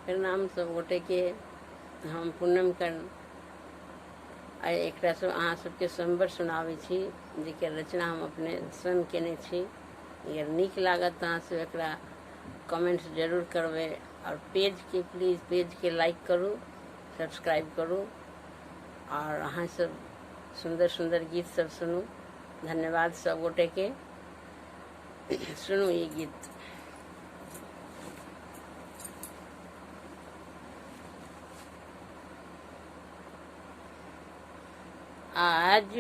प्रणाम सब गोटे के। हम पूनम कर आइ एकरा सब अहाँ सबके संबर सुनाबै छी, जेकर रचना हम अपने स्वयं केने छी। अगर नीक लागत तऽ अहाँ सब एकरा कमेंट्स जरूर करबै, और पेज के प्लीज पेज के लाइक करू, सब्सक्राइब करू, और अहाँ सब सुंदर सुंदर गीत सब सुनू। धन्यवाद सब गोटे के। सुनू ये गीत। आज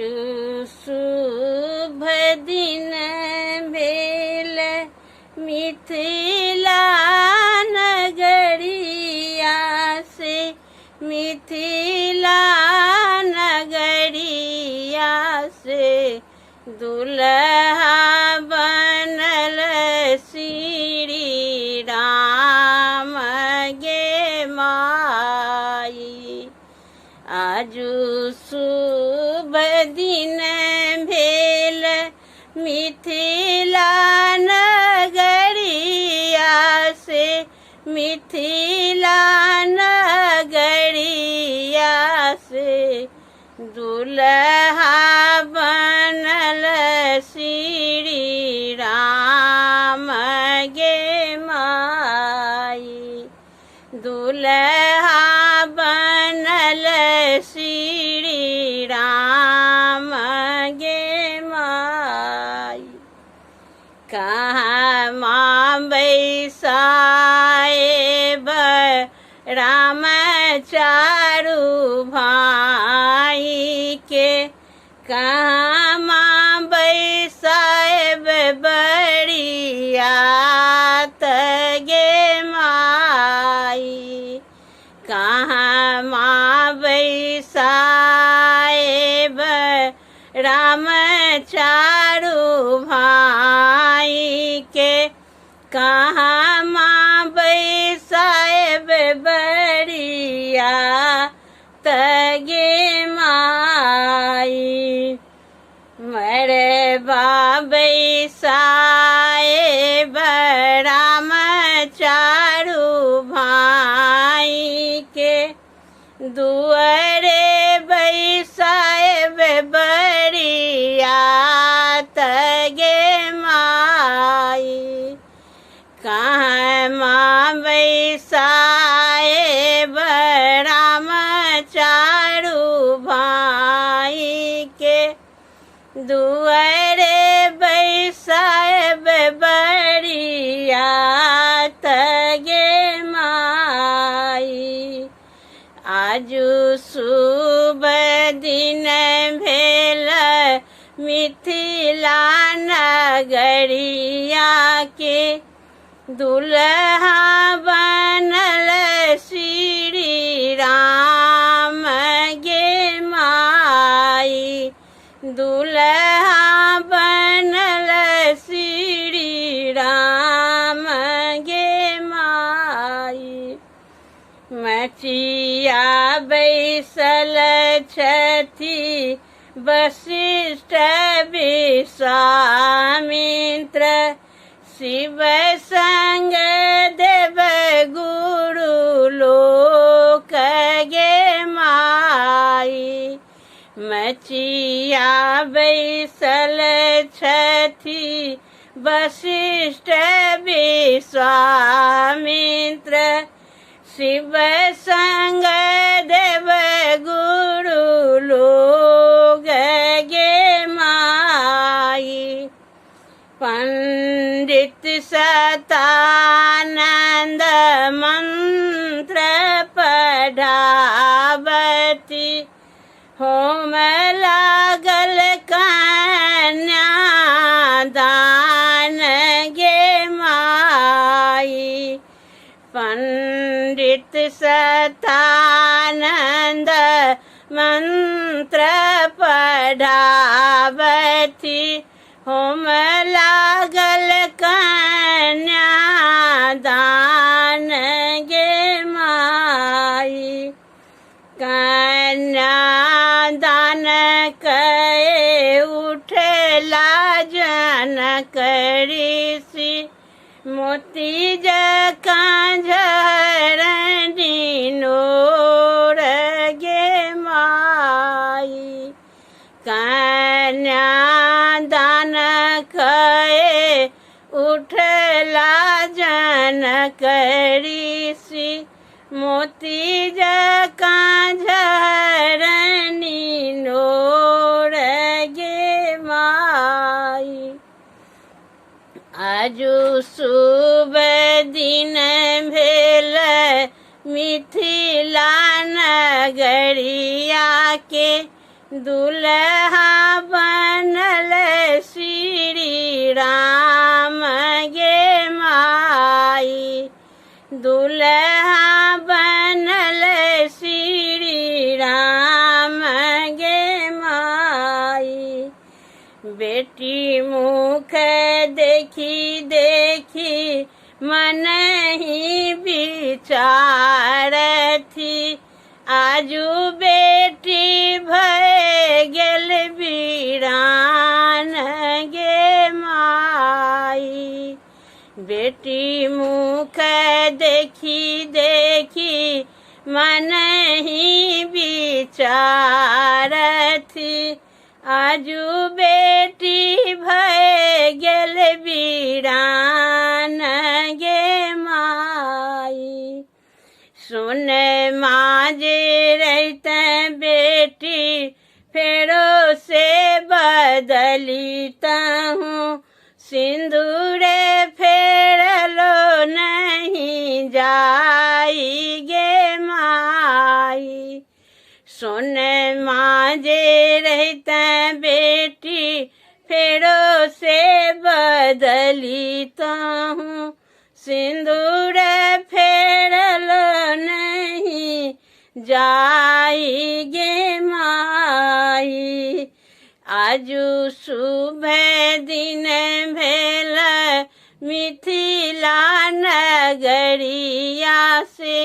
शुभ दिन भेल मिथिला नगरिया से, मिथिला नगरिया से दुल्हा बनल श्री राम गे माई। आजू शुभ दिन भेल मिथिला नगरिया से, मिथिला नगरिया से दुल्हा बनल श्री राम गे माई। दुल्हा बनल श्री राम गे माई। कहाँ माँ बैसाएब राम चारू भाई के, कहाँ माँ बैसाएब बरियात गे माई। कहाँ माँ बैसाएब राम चारू भाई के, कहाँ माँ बैसाएब बरियात गे माई। मरबा बैसाएब राम चारू भाई के, दुआरे बैसाएब बरियात गे माई। कहाँ माँ बैसाएब राम चारू भाई के, दुआरे बैसाएब बरियात गे माई। आजू शुभ दिन भेल मिथिला नगरिया के, दुल्हा बनल श्री राम गे माई। दुल्हा बनल श्री राम गे माई। मचिया बैसल छथि वशिष्ठ विश्वामित्र, शिव संग देव गुरु लोक गे माई। मचिया बैसल छथि वशिष्ठ विश्वामित्र, शिव संग देव गुरु लोक गे माई। पंडित सतानंद मंत्र पढ़ावती, होम लागल कन्या दान गे माई। पंडित सतानंद मंत्र पढ़ावती, होम लागल कन्या दान गे माई। कन्या दान कए उठला जनक ऋषि, मोती जकाँ झरै नकरी सी मोती जका झरनी नोर गे माई। आजू शुभ दिन भेल मिथिला नगरिया के दुल्हा बनल श्री राम गे माई। दुल्हा बनल श्री राम गे माई। बेटी मुख देखी देखी मन ही विचार थी। आजू बेटी भय गेल वीरान गे माई। बेटी मुख देखी देखी मन ही विचार थी। आजू बेटी भय गेल वीरान गे माई। सुन माजे रहत बेटी फेरो से बदली तहूँ। सिंदूर फेरलो नहीं जाई गे माई। सुन माजे रहत बेटी फेरो से बदली तहूँ। सिंदूर फेरलो नहीं जाई गे माई। आजू शुभ दिन भेल मिथिला नगरिया से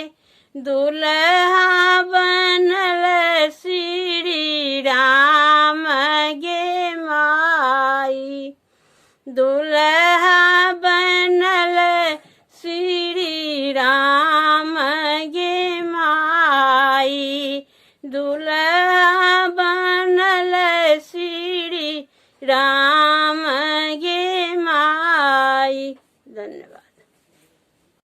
दुल्हा बनल श्री राम